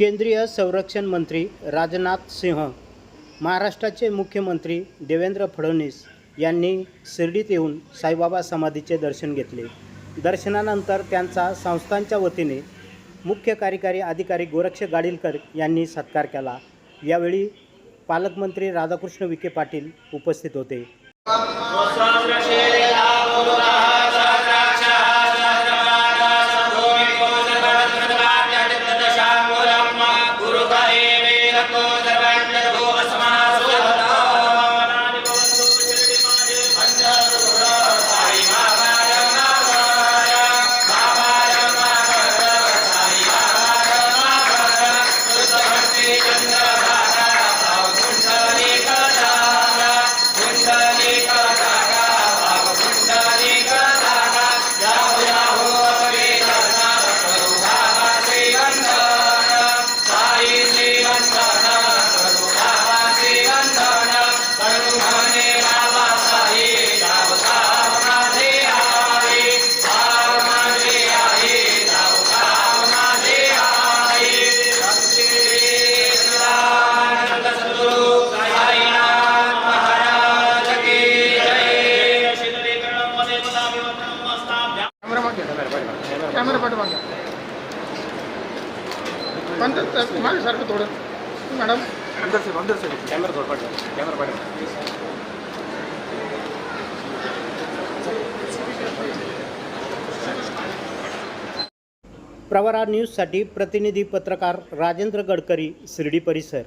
केंद्रीय संरक्षण मंत्री राजनाथ सिंह, महाराष्ट्राचे मुख्यमंत्री देवेंद्र फडणवीस यांनी शिर्डीत येऊन साईबाबा समाधीचे दर्शन घेतले। दर्शनानंतर त्यांचा संस्थांच्या वतीने मुख्य कार्यकारी अधिकारी गोरक्ष गाडीलकर यांनी सत्कार केला। यावेळी पालकमंत्री राधाकृष्ण विखे पाटील उपस्थित होते। कैमरा पाठवा मागे सारखं थोडं मॅडम अंदर से कैमरा थोड़ा पाठवा कैमरा पाठवा। प्रवरा न्यूजसाठी प्रतिनिधी पत्रकार राजेंद्र गडकरी, शिर्डी परिसर।